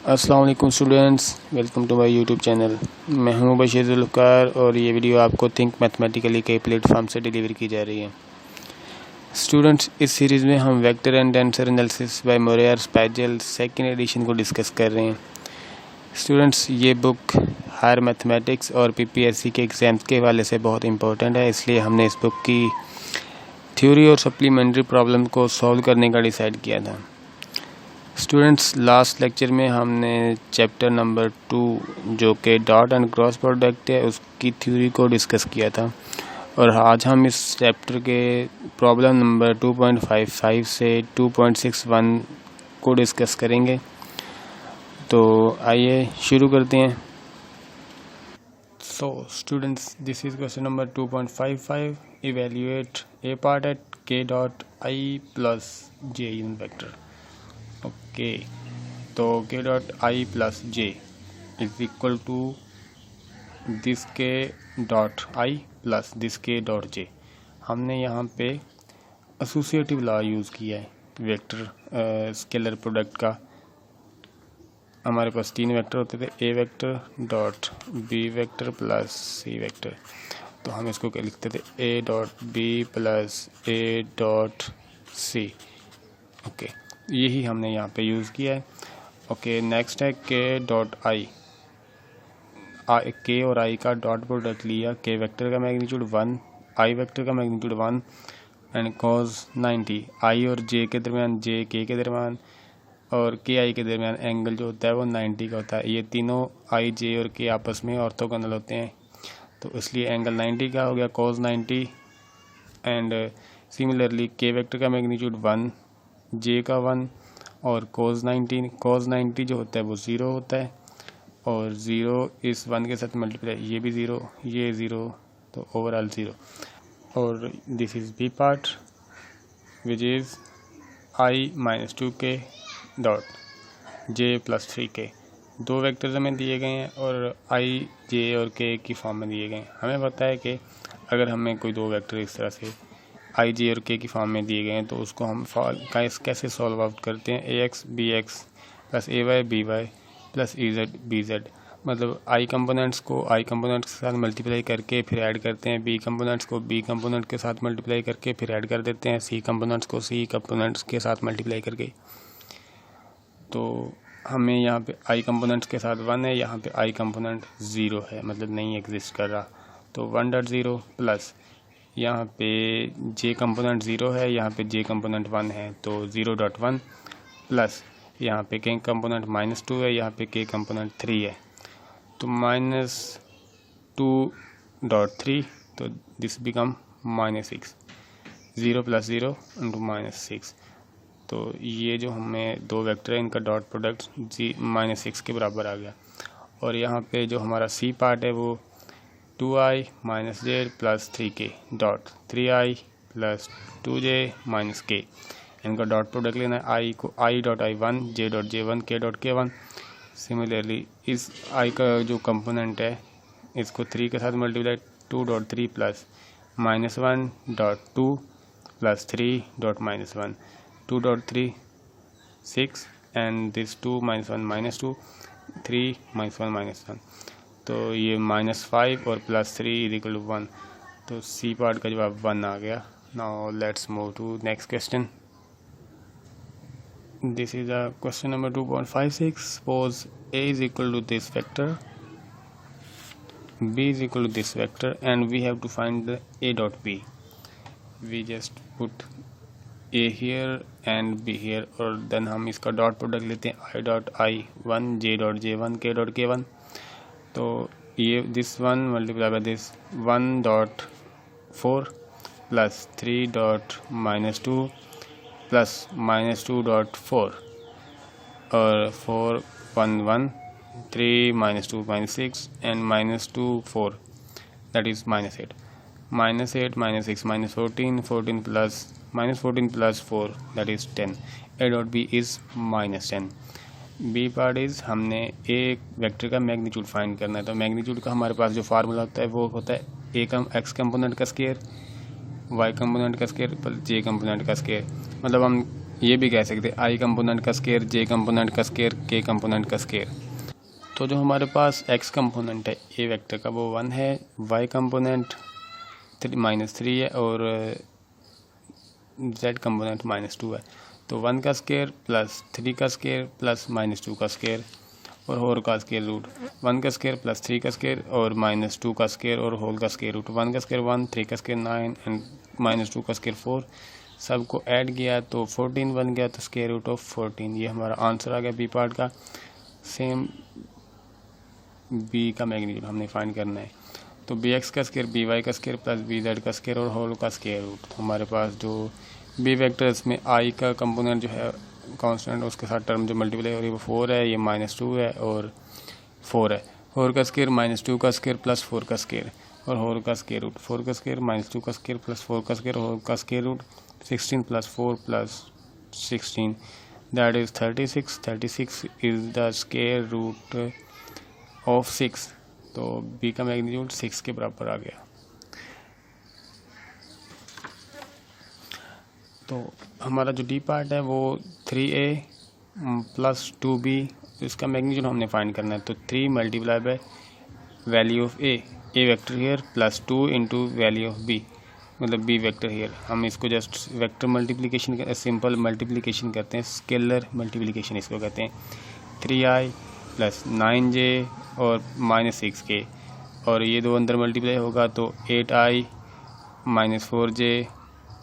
अस्सलाम वालेकुम students, welcome to my YouTube channel. मैं हूं बशीर जुल्फ़कार और ये वीडियो आपको थिंक मैथमेटिकली के प्लेटफॉर्म से डिलीवर की जा रही है। स्टूडेंट्स, इस सीरीज़ में हम vector and tensor analysis by Murray Spiegel second edition को डिस्कस कर रहे हैं। स्टूडेंट्स, ये बुक हायर मैथमेटिक्स और पीपीएससी के एग्ज़ाम्स के हवाले से बहुत इंपॉर्टेंट है, इसलिए हमने इस बुक की थ्योरी और सप्लीमेंट्री प्रॉब्लम को सॉल्व करने का डिसाइड किया था। स्टूडेंट्स, लास्ट लेक्चर में हमने चैप्टर नंबर 2 जो कि डॉट एंड क्रॉस प्रोडक्ट है उसकी थ्योरी को डिस्कस किया था और आज हम इस चैप्टर के प्रॉब्लम नंबर 2.55 से 2.61 को डिस्कस करेंगे। तो आइए शुरू करते हैं। So students, this is question number 2.55। Evaluate A part at k dot I plus J unit vector. Okay, तो k dot I plus J is equal to this k dot I plus this k dot J. हमने यहाँ पे associative law use किया है vector scalar product का। हमारे पास 3 vector होते थे, A vector dot B vector plus C vector. तो हम इसको क्या लिखते थे, A dot B plus A dot C. Okay, यही हमने यहाँ पे यूज़ किया है। ओके, नेक्स्ट है के डॉट आई। के और आई का डॉट प्रोडक्ट लिया। के वेक्टर का मैग्नीट्यूड 1, आई वेक्टर का मैग्नीट्यूड 1 एंड कॉज 90। आई और जे के दरमियान, जे के दरमियान और के आई के दरमियान एंगल जो होता है वो 90 का होता है। ये तीनों आई, जे और के आपस में ऑर्थोगोनल होते हैं, तो इसलिए एंगल 90 का हो गया, कॉज 90। एंड सिमिलरली के वेक्टर का मैग्नीट्यूड 1, जे का 1 और cos 90 जो होता है वो 0 होता है और 0 इस 1 के साथ मल्टीप्लाई, ये भी 0, ये 0, तो ओवरऑल 0। और this is B part which is I minus 2k dot J plus 3k। 2 vectors हमें दिए गए हैं और आई, जे और के की फॉर्म में दिए गए हैं। हमें पता है कि अगर हमें कोई 2 वेक्टर इस तरह से आई, जे और के की फॉर्म में दिए गए हैं तो उसको हम कैसे सॉल्व आउट करते हैं। A X B X plus A Y B Y plus A Z B Z. मतलब आई कंपोनेंट्स को आई कंपोनेंट्स के साथ मल्टीप्लाई करके फिर ऐड करते हैं, बी कंपोनेंट्स को बी कंपोनेंट के साथ मल्टीप्लाई करके फिर ऐड कर देते हैं, सी कंपोनेंट्स को सी कंपोनेंट्स के साथ मल्टीप्लाई करके। तो हमें यहाँ पे आई कंपोनेंट्स के साथ 1 है, यहाँ पे आई कंपोनेंट 0 है, मतलब नहीं एग्जिस्ट कर रहा, तो 1.0 प्लस यहाँ पे जे कंपोनेंट 0 है, यहाँ पे जे कंपोनेंट 1 है, तो 0.1 प्लस यहाँ पे के कंपोनेंट -2 है, यहाँ पे के कंपोनेंट 3 है, तो -2.3, तो दिस बिकम -6। 0 plus 0 into -6। तो ये जो हमें 2 वेक्टर है इनका डॉट प्रोडक्ट -6 के बराबर आ गया। और यहाँ पे जो हमारा सी पार्ट है वो 2i minus Z plus 3k dot 3i plus 2j minus k। इनका डॉट प्रोडक्ट लेना है, आई को I dot I 1, J dot J 1, के डॉट के 1। सिमिलरली इस आई का जो कंपोनेंट है इसको 3 के साथ multiply, 2.3 plus -1 dot 2 plus 3 dot -1, 2.3 6 and this 2 -1 -2, 3 -1 -1, तो ये -5 और +3 इज इक्वल टू 1। तो सी पार्ट का जवाब 1 आ गया। Now let's move to next question. This is a question number 2.56। Suppose A is equal to this vector, B is equal to this vector and we have to find the A dot B. We just put A here and B here और then हम इसका dot product लेते हैं, I dot I 1, J dot J 1, के dot के 1। तो ये this 1 multiply by this 1.4 plus 3 dot -2 plus -2.4 और 4 1 1 3 -2 -6 and -2 4, that is -8 -6 -14 14 plus -14 plus 4 that is 10। A dot B is -10। B part is हमने ए वेक्टर का magnitude find करना है। तो मैग्नीट्यूड का हमारे पास जो फार्मूला होता है वो होता है ए का एक्स कंपोनेंट का स्केयर, वाई कंपोनेंट का स्केयर प्लस जे कंपोनेंट का स्केयर। मतलब हम ये भी कह सकते हैं आई कंपोनेंट का स्केयर, जे कंपोनेंट का स्केयर, के कंपोनेंट का स्केयर। तो जो हमारे पास एक्स कंपोनेंट है ए वेक्टर का वो 1 है, वाई कंपोनेंट -3 है और जेड कंपोनेंट -2 है। तो 1 का स्केयर प्लस 3 का स्केयर प्लस -2 का स्केयर और होल का स्केयर रूट, 1 का स्केयर प्लस 3 का स्केयर और -2 का स्केयर और होल का स्केयर रूट, 1 का स्केयर 1, 3 का स्केयर 9 एंड -2 का स्केयर 4। सबको ऐड किया तो 14 बन गया, तो स्केयर रूट ऑफ 14। ये हमारा आंसर आ गया बी पार्ट का। सेम बी का मैग्नीट्यूड हमने फाइंड करना है। तो बी एक्स का स्केयर, बी वाई का स्केयर प्लस बी जेड का स्केयर और होल का स्केयर रूट। हमारे पास जो बी वेक्टर इसमें आई का कंपोनेंट जो है कांस्टेंट, उसके साथ टर्म जो मल्टीप्लाई हो रही है वो 4 है, ये -2 है और 4 है। 4 का स्केयर -2 का स्केयर प्लस 4 का स्केयर और होल का स्केयर रूट, 4 का स्केयर -2 का स्केयर प्लस 4 का स्केयर होल का square root, 16 plus 4 plus 16 that is 36। 36 is the square root of 6। तो बी का मैग्नीट्यूड 6 के बराबर आ गया। तो हमारा जो डी पार्ट है वो 3a प्लस 2b, इसका मैग्नीट्यूड हमने फाइंड करना है। तो 3 multiply by value of A vector here plus 2 into value of B, मतलब बी वेक्टर हियर। हम इसको just vector multiplication, simple multiplication करते हैं, स्केलर मल्टीप्लिकेशन इसको कहते हैं। 3i प्लस 9j और -6k, और ये दो अंदर मल्टीप्लाई होगा तो 8i -4j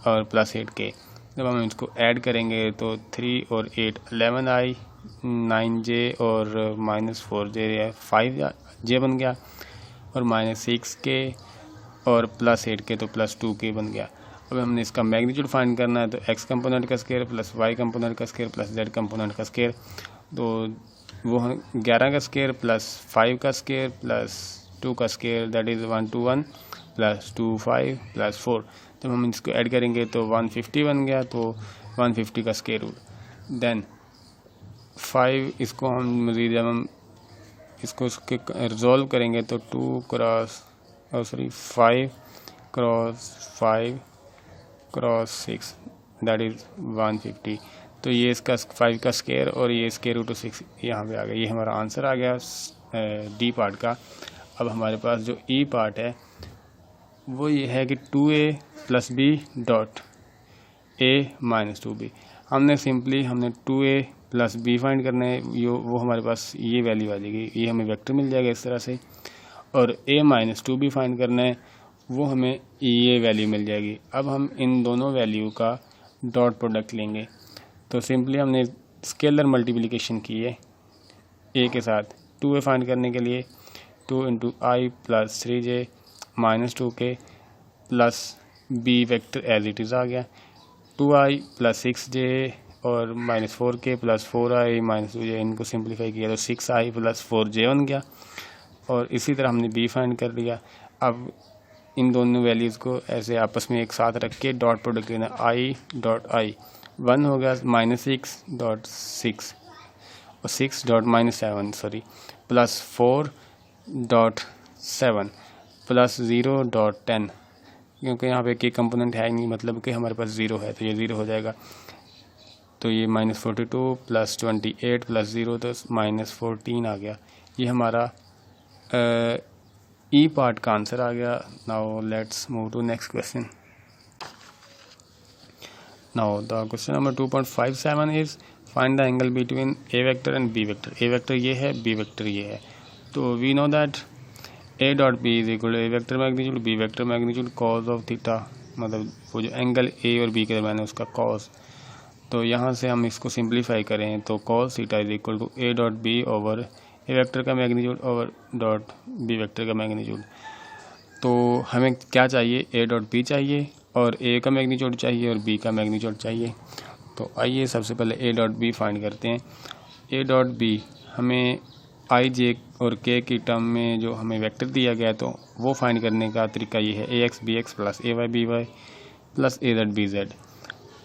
और प्लस 8k। जब हम इसको ऐड करेंगे तो 3 और 8 11i 9j और -4j 5j बन गया, और -6k और प्लस 8k तो प्लस 2k बन गया। अब हमने इसका मैग्नीट्यूड फाइंड करना है, तो x कंपोनेंट का स्केयर प्लस y कंपोनेंट का स्केयर प्लस z कंपोनेंट का स्केयर। तो वो 11 का स्केयर प्लस 5 का स्केयर प्लस 2 का square, that is 121 plus 2 5 plus 4। जब हम इसको ऐड करेंगे तो 150 बन गया, तो 150 का स्केयर रूट। देन 5, इसको हम मज़ीद जब हम इसको रिजॉल्व करेंगे तो 5 क्रॉस 5 क्रॉस 6 दैट इज़ 150। तो ये इसका 5 का स्केयर और ये स्केयर रूट ऑफ 6 यहाँ पे आ गया। ये हमारा आंसर आ गया डी पार्ट का। अब हमारे पास जो ई पार्ट है वो ये है कि 2a plus B dot a minus 2b। हमने 2a प्लस बी फाइंड करना है, वो हमारे पास ये वैल्यू आ जाएगी, ये हमें वेक्टर मिल जाएगा इस तरह से। और a माइनस 2b फाइंड करना है, वो हमें ये वैल्यू मिल जाएगी। अब हम इन दोनों वैल्यू का डॉट प्रोडक्ट लेंगे। तो सिंपली हमने स्केलर मल्टीप्लिकेशन की है a के साथ 2a फाइंड करने के लिए। 2 into I plus 3j minus 2k plus B vector as it is आ गया। 2i प्लस 6j और -4k plus 4i minus 2j, इनको सिंप्लीफाई किया तो 6i प्लस 4j बन गया। और इसी तरह हमने बी फाइंड कर लिया। अब इन दोनों वैल्यूज़ को ऐसे आपस में एक साथ रख के डॉट प्रोडक्ट लेना, i डॉट आई 1 हो गया -6.6 और 6.-7 प्लस 4.7 प्लस 0.10, क्योंकि यहाँ पे के कंपोनेंट है नहीं, मतलब कि हमारे पास 0 है तो ये 0 हो जाएगा। तो ये -42 प्लस 28 प्लस 0 तो -14 आ गया। ये हमारा ई पार्ट का आंसर आ गया। Now let's move to next question. Now the question number 2.57 is find the angle between A vector and B vector. A vector ये है, बी वेक्टर ये है। तो we know that A dot B is equal to A vector magnitude B vector magnitude cos of theta, मतलब वो जो angle A और B के दरमियान है उसका कॉज। तो यहाँ से हम इसको सिंप्लीफाई करें तो cos theta is equal to A dot B over A vector का magnitude over dot B vector का मैग्नीट्यूड। तो हमें क्या चाहिए, ए डॉट बी चाहिए और ए का मैग्नीट्यूड चाहिए और बी का मैग्नीट्यूड चाहिए। तो आइए सबसे पहले ए डॉट बी फाइंड करते हैं। ए डॉट बी हमें आई जे और के की टर्म में जो हमें वेक्टर दिया गया है तो वो फाइंड करने का तरीका ये है, ए X B X plus A Y B Y plus A Z B Z.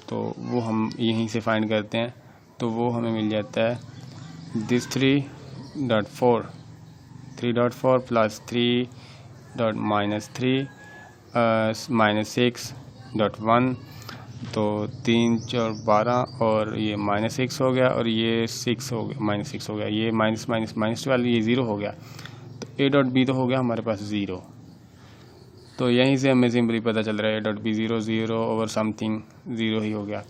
तो वो हम यहीं से फाइंड करते हैं। तो वो हमें मिल जाता है दिस 3.4 प्लस 3.-3 -6.1 तो 3 4 12 और ये -6 हो गया और ये 6 हो गया, -6 हो गया, ये माइनस माइनस -12, ये 0 हो गया। तो ए डॉट बी तो हो गया हमारे पास 0। तो यहीं से हमें सिंपली पता चल रहा है A dot B 0 0 over something 0 ही हो गया।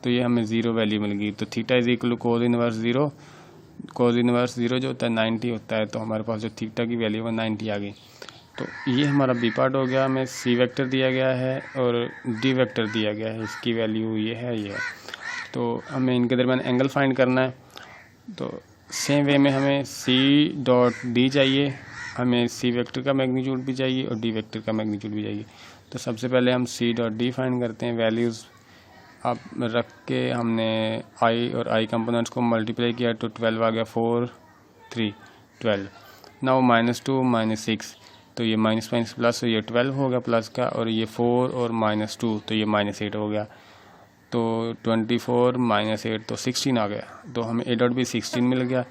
तो ये हमें 0 वैल्यू मिल गई। तो theta is equal to cos inverse 0, cos inverse 0 जो होता है 90 होता है। तो हमारे पास जो थीटा की वैल्यू है 90 आ गई। तो ये हमारा बी पार्ट हो गया। हमें सी वेक्टर दिया गया है और डी वेक्टर दिया गया है, इसकी वैल्यू ये है, ये है। तो हमें इनके दरमियान एंगल फाइंड करना है। तो सेम वे में हमें सी डॉट डी चाहिए, हमें सी वेक्टर का मैग्नीट्यूड भी चाहिए और डी वेक्टर का मैग्नीट्यूड भी चाहिए। तो सबसे पहले हम सी डॉट डी फाइंड करते हैं। वैल्यूज़ आप रख के हमने आई और आई कंपोनेंट्स को मल्टीप्लाई किया तो 12 आ गया, 4 3 12। नाउ -2 -6, तो ये माइनस माइनस प्लस, ये 12 हो गया प्लस का, और ये 4 और -2 तो ये -8 हो गया। तो 24 -8 तो 16 आ गया। तो हमें ए डॉट बी 16 मिल गया।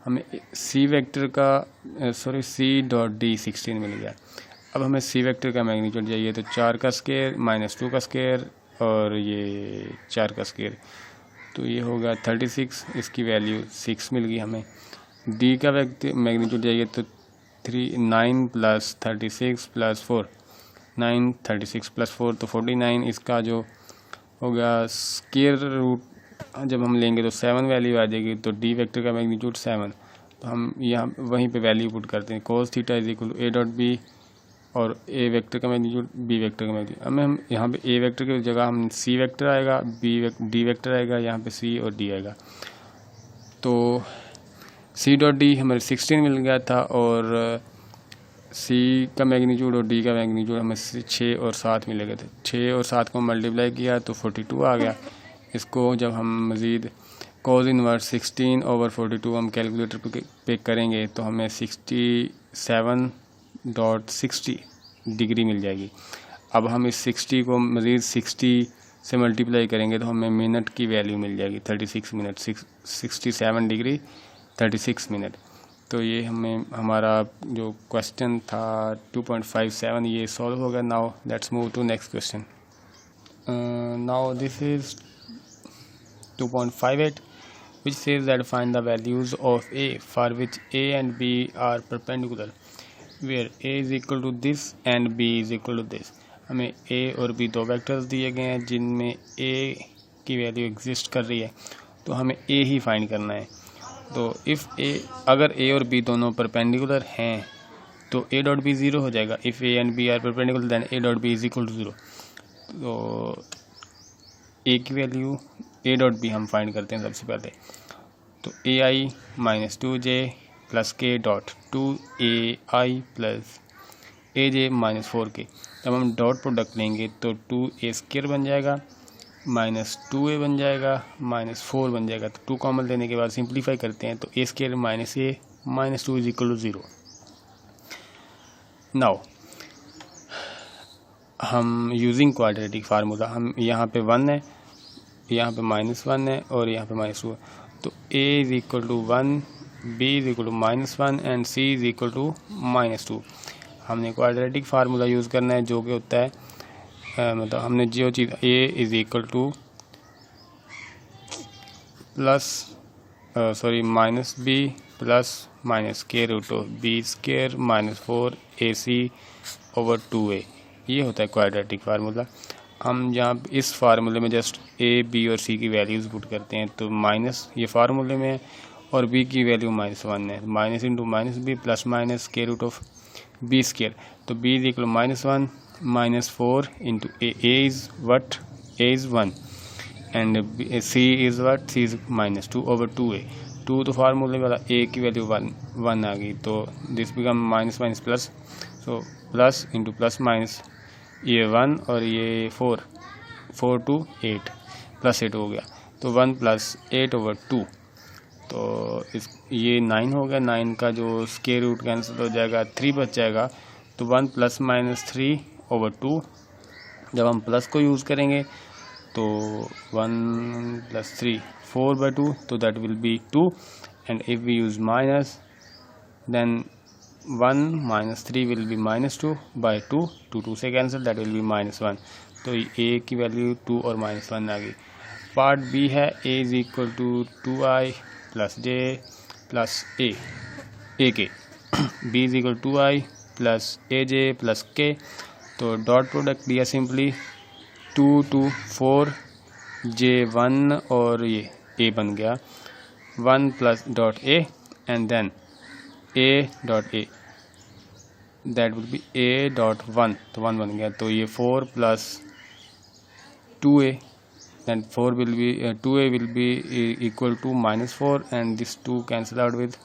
हमें सी वेक्टर का सी डॉट डी 16 मिल गया। अब हमें सी वेक्टर का मैग्नीट्यूड चाहिए। तो 4 का स्क्वायर -2 का स्क्वायर और ये 4 का स्क्वायर, तो ये होगा 36, इसकी वैल्यू 6 मिल गई हमें। डी का मैग्नीट्यूड चाहिए तो 9 + 36 + 4, 9 36 + 4 तो 49, इसका जो हो गया स्क्वायर रूट जब हम लेंगे तो 7 वैल्यू आ जाएगी। तो डी वेक्टर का मैग्नीट्यूड 7। तो हम यहाँ वहीं पे वैल्यू पुट करते हैं, cos theta is equal to A dot B और ए वेक्टर का मैग्नीट्यूड बी वेक्टर का मैग्नीट्यूड। हम यहाँ पे ए वेक्टर की जगह हम सी वेक्टर आएगा, डी वेक्टर आएगा, यहाँ पे सी और डी आएगा। तो सी डॉट डी हमें 16 मिल गया था और सी का मैग्नीट्यूड और डी का मैग्नीट्यूड हमें 6 और 7 मिले गए थे। 6 और 7 को मल्टीप्लाई किया तो 42 आ गया। इसको जब हम मज़ीद cos इनवर्स 16 ओवर 42 हम कैलकुलेटर पे करेंगे तो हमें 67.60 डिग्री मिल जाएगी। अब हम इस 60 को मज़ीद 60 से मल्टीप्लाई करेंगे तो हमें मिनट की वैल्यू मिल जाएगी 36 मिनट, 67 डिग्री 36 मिनट। तो ये हमें हमारा जो क्वेश्चन था 2.57 ये सॉल्व हो गया। Now let's move to next question. Now this is 2.58 which says that find the values of a for which a and b are perpendicular where a is equal to this and b is equal to this। हमें a और b दो vectors दिए गए हैं जिनमें a की value exist कर रही है, तो हमें a ही फाइंड करना है। तो अगर a और b दोनों परपेंडिकुलर हैं तो a डॉट b 0 हो जाएगा। If a and b are perpendicular then a dot b is equal to 0। तो a की वैल्यू a डॉट b हम फाइंड करते हैं सबसे पहले। तो ai -2j plus k dot 2ai plus aj -4k। जब हम डॉट प्रोडक्ट लेंगे तो 2a² बन जाएगा, -2a बन जाएगा, -4 बन जाएगा। तो 2 कॉमन लेने के बाद सिंप्लीफाई करते हैं तो a² - a -2 is equal to 0। Now हम यूजिंग क्वाड्रेटिक फार्मूला, हम यहाँ पे 1 है, यहाँ पे -1 है और यहाँ पे -2 है। तो a is equal to 1, b is equal to -1 and c is equal to -2। हमने क्वाड्रेटिक फार्मूला यूज़ करना है जो कि होता है मतलब हमने जो चीज़ a is equal to -b plus -k√b² -4ac over 2a, ये होता है क्वाड्रेटिक फार्मूला। हम जहाँ इस फार्मूले में जस्ट a b और c की वैल्यूज़ पुट करते हैं तो माइनस ये फार्मूले में है और b की वैल्यू -1 है, minus into -b plus -k√b²। तो b is equal -1 -4 into a is what, a is 1 and c is what, c is -2 over 2a। 2 तो फार्मूले वाला, a की वैल्यू 1 आ गई। तो this become minus minus plus, so plus into plus minus, ये 1 और ये 4 2 8 प्लस 8 हो गया। तो 1 + 8 ओवर 2, तो ये 9 हो गया। 9 का जो स्क्वायर रूट कैंसिल हो जाएगा, 3 बच जाएगा। तो 1 ± 3 ओवर 2, जब हम प्लस को यूज़ करेंगे तो 1 + 3 4/2, तो that will be 2 and if we use minus then 1 - 3 will be -2/2, 2 से कैंसिल, दैट विल बी -1। तो ए की वैल्यू 2 और -1 आ गई। पार्ट बी है A is equal to 2i plus J plus A K, B is equal 2i plus A J plus K. तो dot product दिया simply 2 2 4 J1 और ये ए बन गया 1 plus dot A and then A dot A, that will be A dot 1, तो 1 बन गया। तो ये 4 plus 2a, then 4 will be 2a will be equal to -4 and this 2 cancel out with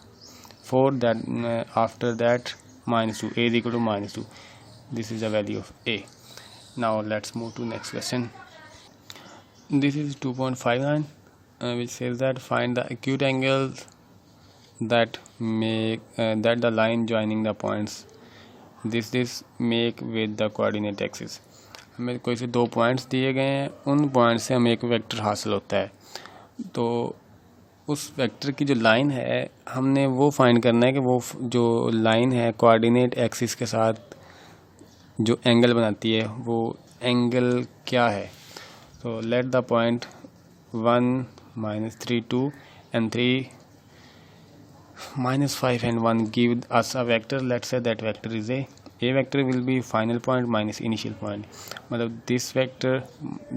4, that after that -2, a is equal to -2. This is the value of a. Now let's move to next question. This is 2.59 which says that find the acute angles that make that the line joining the points this make with the coordinate axis. हमें कोई से 2 points दिए गए हैं, उन point से हमें एक वेक्टर हासिल होता है। तो उस वेक्टर की जो लाइन है हमने वो फाइंड करना है कि वो जो लाइन है कोऑर्डिनेट एक्सिस के साथ जो एंगल बनाती है वो एंगल क्या है। तो let the point 1 -3 2 and 3 -5 and 1 give us a vector. Let's say that vector is a vector will be final point minus initial point, मतलब this vector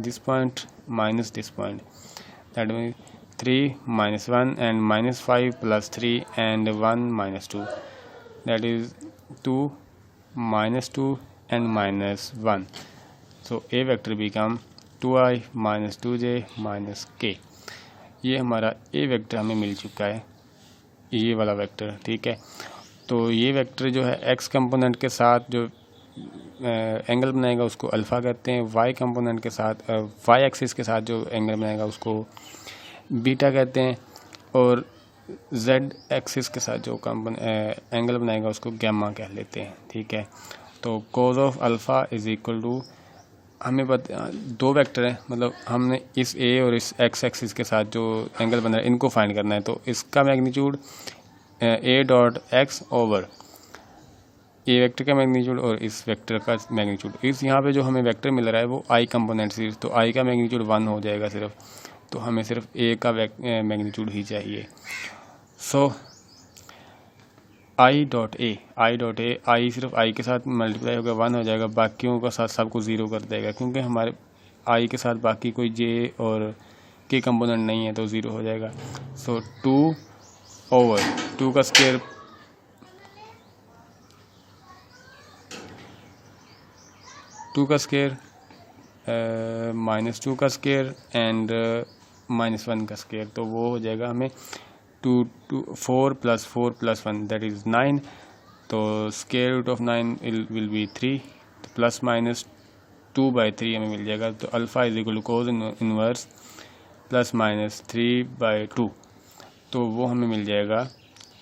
this point minus this point, that means 3 -1 and -5 plus 3 and 1 -2, that is 2 -2 and -1. So a vector become 2i minus 2j minus k. ये हमारा a vector हमें मिल चुका है, ये वाला vector, ठीक है। तो ये वेक्टर जो है x कंपोनेंट के साथ जो एंगल बनाएगा उसको अल्फ़ा कहते हैं, y कंपोनेंट के साथ y एक्सिस के साथ जो एंगल बनाएगा उसको बीटा कहते हैं, और z एक्सिस के साथ जो एंगल बनाएगा उसको गैमा कह लेते हैं, ठीक है। तो cos of alpha is equal to, हमें पता 2 वेक्टर है, मतलब हमने इस a और इस x एक्सिस के साथ जो एंगल बन रहा है इनको फाइंड करना है। तो इसका magnitude a dot x over A vector का मैग्नीट्यूड और इस वेक्टर का मैग्नीट्यूड, इस यहाँ पे जो हमें वेक्टर मिल रहा है वो i कंपोनेंट सिर्फ, तो i का मैग्नीट्यूड 1 हो जाएगा सिर्फ, तो हमें सिर्फ a का मैग्नीट्यूड ही चाहिए। सो i डॉट ए i सिर्फ i के साथ मल्टीप्लाई होगा 1 हो जाएगा, बाकियों का साथ सबको 0 कर देगा, क्योंकि हमारे i के साथ बाकी कोई j और k कंपोनेंट नहीं है तो 0 हो जाएगा। सो 2 ओवर 2 का स्क्वायर -2 का स्क्वायर एंड -1 का स्क्वायर, तो वो हो जाएगा हमें 4 + 4 + 1 दैट इज़ 9। तो square root of 9 will be 3, तो +-2/3 हमें मिल जाएगा। तो alpha is equal to cos inverse +-3/2, तो वो हमें मिल जाएगा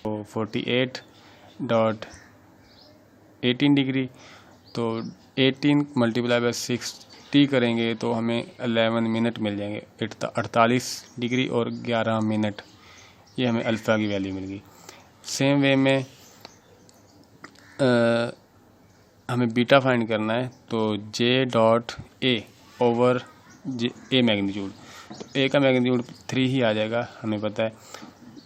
तो 48.18 डिग्री। तो 18 × 60 करेंगे तो हमें 11 मिनट मिल जाएंगे, 48 डिग्री और 11 मिनट, ये हमें अल्फ़ा की वैल्यू मिल गई। सेम वे में हमें बीटा फाइंड करना है, तो j dot a over a magnitude, तो a का मैग्नीट्यूड 3 ही आ जाएगा हमें पता है,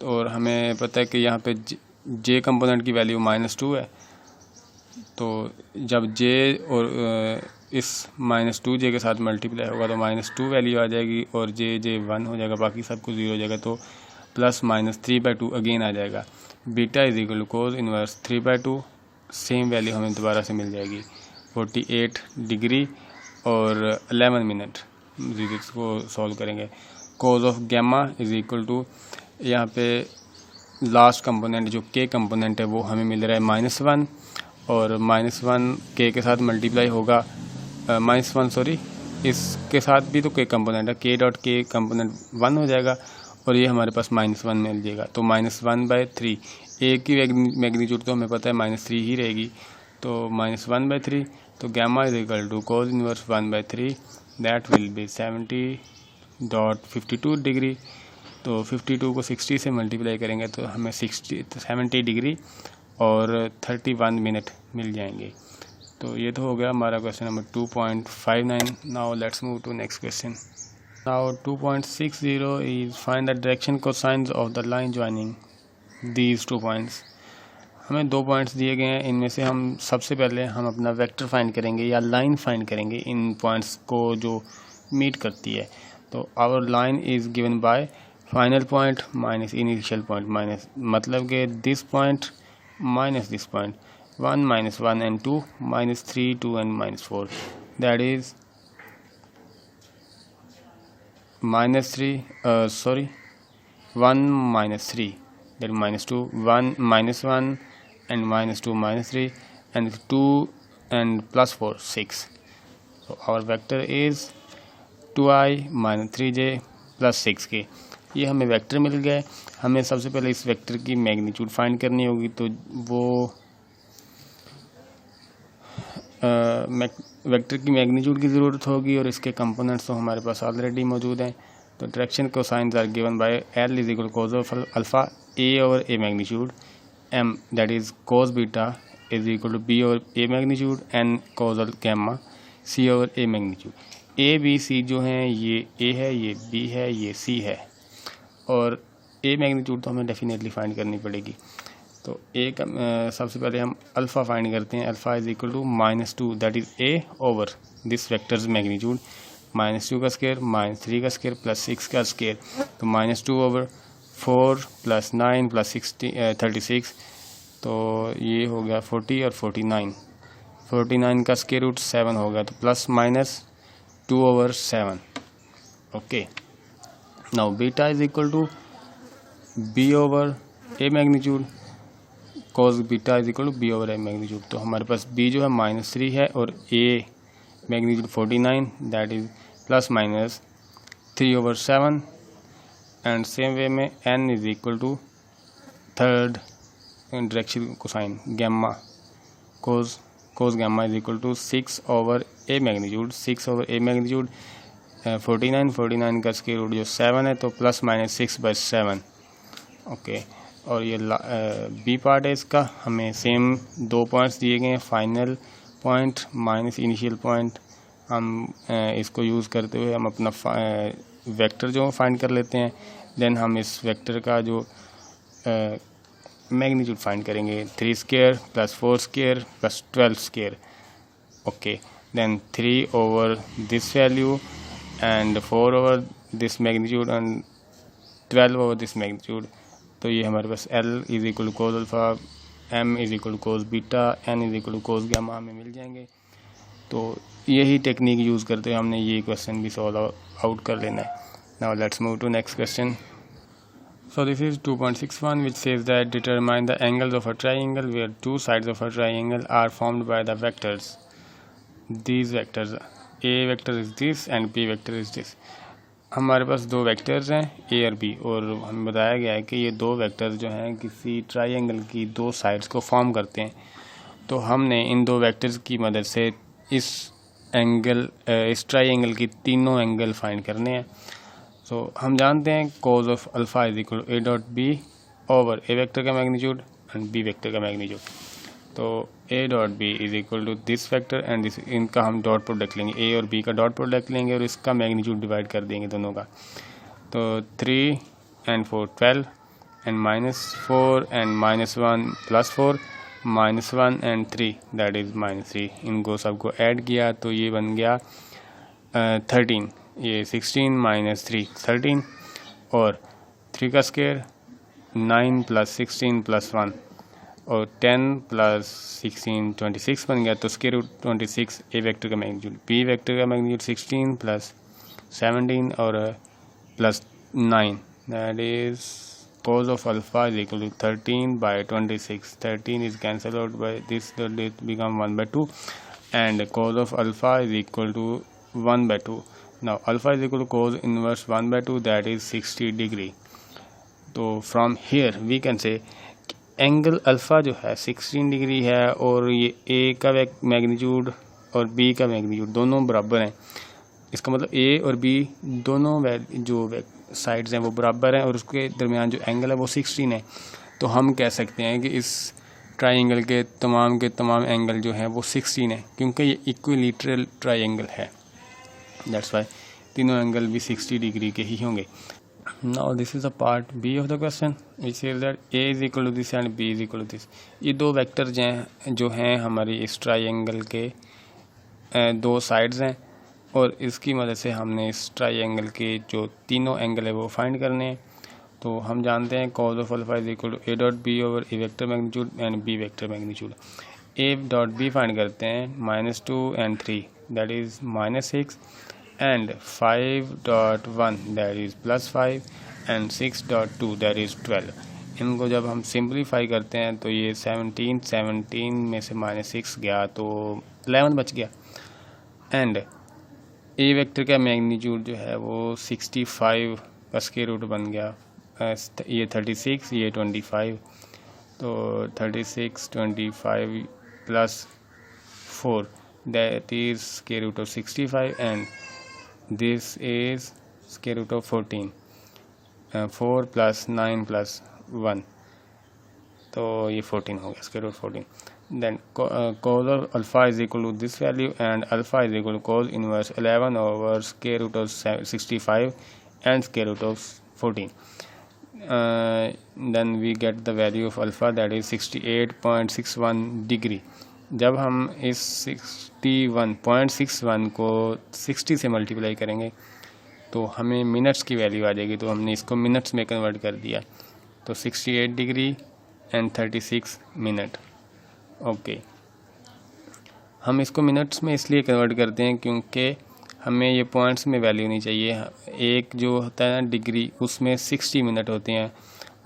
और हमें पता है कि यहाँ पे j कंपोनेंट की वैल्यू -2 है, तो जब j और इस -2j के साथ मल्टीप्लाई होगा तो -2 वैल्यू आ जाएगी और j 1 हो जाएगा, बाकी सब कुछ 0 हो जाएगा, तो +-3/2 अगेन आ जाएगा। Beta is equal to cos inverse 3/2, same value हमें दोबारा से मिल जाएगी 48 डिग्री और 11 मिनट। इसको सॉल्व करेंगे। Cos of gamma is equal to, यहाँ पे लास्ट कंपोनेंट जो k कंपोनेंट है वो हमें मिल रहा है -1, और -1 k के साथ मल्टीप्लाई होगा, -1 सॉरी इसके साथ भी तो k कंपोनेंट है, k डॉट k कंपोनेंट 1 हो जाएगा और ये हमारे पास -1 मिल जाएगा, तो -1/3, a की मैग्नीट्यूड तो हमें पता है -3 ही रहेगी, तो -1/3, तो gamma is equal to cos inverse 1/3 that will be 70.52 degree. तो 52 को 60 से मल्टीप्लाई करेंगे तो हमें 70 डिग्री और 31 मिनट मिल जाएंगे। तो ये तो हो गया हमारा question number 2.59. Now let's move to next question. Now 2.60 is find the direction cosines of the line joining these 2 points. हमें 2 पॉइंट्स दिए गए हैं, इनमें से हम सबसे पहले हम अपना वेक्टर फाइंड करेंगे या लाइन फाइंड करेंगे इन पॉइंट्स को जो मीट करती है. तो our line is given by final point minus initial point minus, मतलब कि this point minus this point, 1 - 1 and 2 -3 2 and -4, that is -3 1 - 3, that -2 1 -1 and -2 -3 and 2 and +4 6. So our vector is 2i - 3j + 6k. ये हमें vector मिल गया है. हमें सबसे पहले इस वेक्टर की मैग्नीट्यूड फाइंड करनी होगी. तो वो वेक्टर की मैग्नीट्यूड की ज़रूरत होगी और इसके कंपोनेंट्स तो हमारे पास ऑलरेडी मौजूद हैं. तो direction cosines are given by L = cos of alpha A/A magnitude, M that is cos beta = B/A magnitude, N cos gamma C/A magnitude. A B C जो हैं ये A है, ये B है, ये C है और A मैग्नीट्यूड तो हमें डेफिनेटली फाइंड करनी पड़ेगी. तो A का सबसे पहले हम अल्फ़ा फाइंड करते हैं. Alpha is equal to -2 that is A over this vectors magnitude, -2 का स्क्वायर -3 का स्क्वायर +6 का स्क्वायर. तो -2 ओवर 4 + 9 + 36, तो ये हो गया 40 और 49. 49 का स्क्वायर रूट 7 हो गया, तो +-2 over 7. Okay, now beta is equal to B over A magnitude, cos beta is equal to B over A magnitude. तो हमारे पास B जो है -3 है और A magnitude 49 that is +-3 over 7. And same way में N is equal to third direction cosine gamma, cos gamma is equal to 6 over A magnitude. 6 over A magnitude 49 का square root जो 7 है, तो +-6/7. ओके, और ये बी पार्ट है इसका. हमें सेम 2 पॉइंट्स दिए गए हैं, final point minus initial point. हम इसको यूज़ करते हुए हम अपना वेक्टर जो फाइंड कर लेते हैं. देन हम इस वेक्टर का जो मैग्नीट्यूड फाइंड करेंगे, 3 square + 4 square + 12 square. Okay, then 3 over this value and 4 over this magnitude and 12 over this magnitude. तो ये हमारे पास L = cos alpha, M = cos beta, N = cos gamma हमें मिल जाएंगे. तो यही टेक्निक यूज़ करते हुए हमने ये क्वेश्चन भी सॉल्व आउट कर लेना है. Now let's move to next question. So this is 2.61 which says that determine the angles of a triangle where 2 sides of a triangle are formed by the vectors. These vectors, A vector is this and B vector is this. हमारे पास 2 vectors हैं A और B, और हमें बताया गया है कि ये 2 वेक्टर्स जो हैं किसी ट्राइंगल की 2 साइड्स को फॉर्म करते हैं. तो हमने इन 2 वेक्टर्स की मदद से इस ट्राइंगल की तीनों एंगल फाइंड करने हैं. तो हम जानते हैं cos of alpha is equal to A.B over A vector का मैग्नीट्यूड एंड B वेक्टर का मैग्नीट्यूड. तो A.B is equal to this vector and this, इनका हम डॉट प्रोडक्ट लेंगे, A और B का डॉट प्रोडक्ट लेंगे और इसका मैग्नीट्यूड डिवाइड कर देंगे दोनों का. तो 3 and 4 12 and -4 and -1 +4 -1 and 3 that is -3. इनको सबको ऐड किया तो ये बन गया 13. ये 16 - 3 13 और 3 का स्क्वायर 9 + 16 + 1 और 10 + 16 26 बन गया. तो स्क्वायर रूट 26 A वेक्टर का मैग्नीट्यूड, B वेक्टर का मैग्नीट्यूड 16 + 17 और +9 that is cos of alpha is equal to 13/26. 13 is cancelled out by this, that it become 1/2 and cos of alpha is equal to 1/2. Now alpha is equal to cos inverse 1/2 that is 60 degree. तो from here we can say angle alpha जो है 16 degree है और ये A का magnitude और B का magnitude दोनों बराबर हैं. इसका मतलब A और B दोनों जो साइड्स हैं वो बराबर हैं और उसके दरमियान जो एंगल है वो 16 है. तो हम कह सकते हैं कि इस ट्राइंगल के तमाम एंगल जो है वो 16 है, क्योंकि ये इक्विलेटरल ट्राइंगल है, दैट्स वाई तीनों एंगल भी 60 डिग्री के ही होंगे। Now this is the part B of the question which says that A is equal to this and B is equal to this. ये दो वेक्टर जो हैं हमारी इस ट्राइंगल के दो साइड्स हैं, और इसकी मदद से हमने इस ट्राइंगल के जो तीनों एंगल है वो फाइंड करने हैं। तो हम जानते हैं cos of alpha is equal to A dot B over A vector magnitude and B vector magnitude. A dot B find करते हैं -2 and 3 that is -6 and 5.1 that is +5 and 6.2 that is 12। इनको जब हम सिंप्लीफाई करते हैं तो ये 17 में से -6 गया तो 11 बच गया। एंड ए वेक्टर का मैग्नीट्यूड जो है वो 65 का स्क्वायर रूट बन गया, ये 36 ये 25, तो 36 25 + 4 that is square root of 65 and this is square root of 14, 4 + 9 + 1 तो ये 14 हो गया, square root 14। Then cos of alpha is equal to this value and alpha is equal to cos inverse 11 over square root of 65 and square root of 14. Then we get the value of alpha that is 68.61 degree। जब हम इस 61.61 को 60 से multiply करेंगे तो हमें minutes की value आ जाएगी, तो हमने इसको मिनट्स में कन्वर्ट कर दिया, तो 68 डिग्री एंड 36 मिनट। ओके हम इसको मिनट्स में इसलिए कन्वर्ट करते हैं क्योंकि हमें ये पॉइंट्स में वैल्यू नहीं चाहिए। एक जो होता है ना डिग्री, उसमें 60 मिनट होते हैं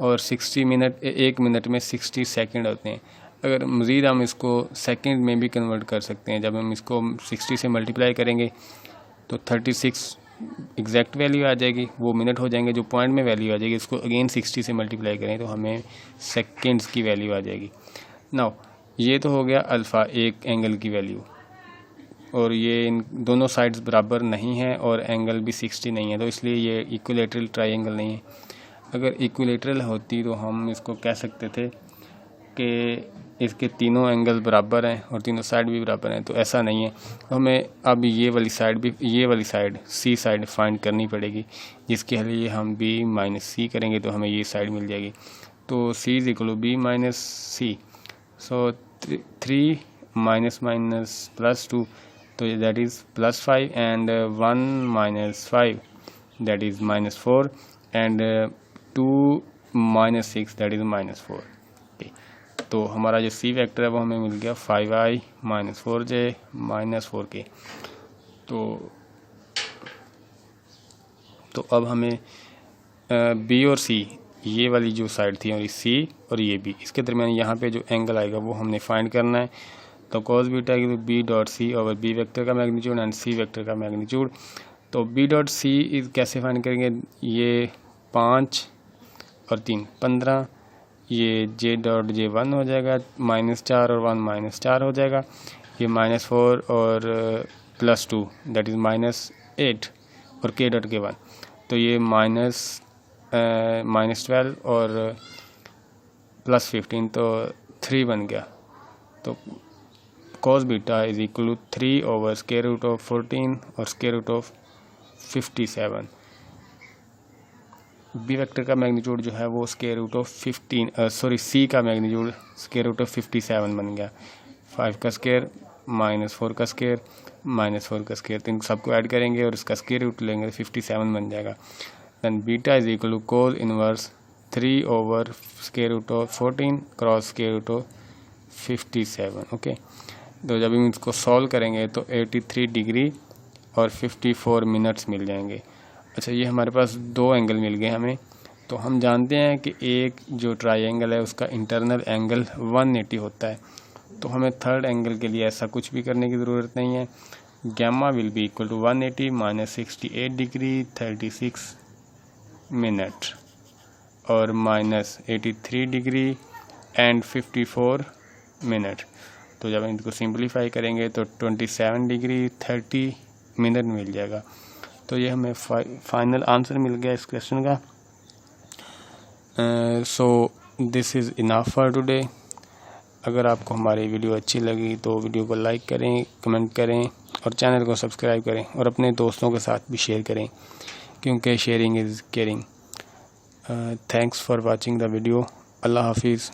और 60 मिनट 1 मिनट में 60 सेकंड होते हैं। अगर मज़ीद हम इसको सेकंड में भी कन्वर्ट कर सकते हैं। जब हम इसको 60 से मल्टीप्लाई करेंगे तो 36 एग्जैक्ट वैल्यू आ जाएगी, वो मिनट हो जाएंगे। जो पॉइंट में वैल्यू आ जाएगी इसको अगेन 60 से मल्टीप्लाई करें तो हमें सेकेंड्स की वैल्यू आ जाएगी। नाउ ये तो हो गया अल्फ़ा एक एंगल की वैल्यू, और ये इन दोनों साइड्स बराबर नहीं है और एंगल भी 60 नहीं है, तो इसलिए ये इक्विलेटरल ट्राइंगल नहीं है। अगर इक्विलेटरल होती तो हम इसको कह सकते थे कि इसके तीनों एंगल बराबर हैं और तीनों साइड भी बराबर हैं, तो ऐसा नहीं है। तो हमें अब ये वाली साइड सी साइड फाइंड करनी पड़ेगी, जिसके लिए हम b माइनस सी करेंगे तो हमें ये साइड मिल जाएगी। तो c is equal to b minus C, so 3 minus plus 2 तो that is +5 and 1 minus 5 that is -4 and 2 minus 6 that is -4। तो हमारा जो सी वेक्टर है वो हमें मिल गया 5i - 4j - 4k। तो अब हमें बी और सी, ये वाली जो साइड थी और सी और ये बी, इसके दरमियान यहाँ पे जो एंगल आएगा वो हमने फाइंड करना है। तो cos बीटा की B dot C over B vector का मैग्नीट्यूड एंड सी वेक्टर का मैग्नीट्यूड। तो बी डॉट सी इज कैसे फाइंड करेंगे, ये 5 और 3 15, ये जे डॉट जे 1 हो जाएगा, -4 और 1 -4 हो जाएगा, ये -4 और +2 दैट इज़ -8 और के डॉट के 1, तो ये -12 और +15 तो 3 बन गया। तो cos beta is equal to 3 over square root of 14 और square root of 57। B vector का मैग्नीट्यूड जो है वो स्क्वायर रूट ऑफ सी का मैग्नीट्यूड स्क्वायर रूट ऑफ 57 बन गया। 5 का स्क्वायर -4 का स्क्वायर -4 का स्क्वायर, तो इन सबको ऐड करेंगे और इसका स्क्वायर रूट लेंगे तो 57 बन जाएगा। Then beta is equal to cos inverse 3 over square root of 14 cross square root of 57। Okay, तो जब हम इसको सॉल्व करेंगे तो 83 डिग्री और 54 मिनट्स मिल जाएंगे। अच्छा, ये हमारे पास दो एंगल मिल गए हमें। तो हम जानते हैं कि एक जो ट्राइंगल है उसका इंटरनल एंगल 180 होता है, तो हमें थर्ड एंगल के लिए ऐसा कुछ भी करने की ज़रूरत नहीं है। Gamma will be equal to 180 - 68 degree 36 minute और -83 डिग्री एंड 54 मिनट। तो जब इनको सिंप्लीफाई करेंगे तो 27 डिग्री 30 मिनट मिल जाएगा। तो ये हमें फाइनल आंसर मिल गया इस क्वेश्चन का। So this is enough for today. अगर आपको हमारी वीडियो अच्छी लगी तो वीडियो को लाइक करें, कमेंट करें और चैनल को सब्सक्राइब करें और अपने दोस्तों के साथ भी शेयर करें, क्योंकि sharing is caring. Thanks for watching the video. अल्लाह हाफिज़।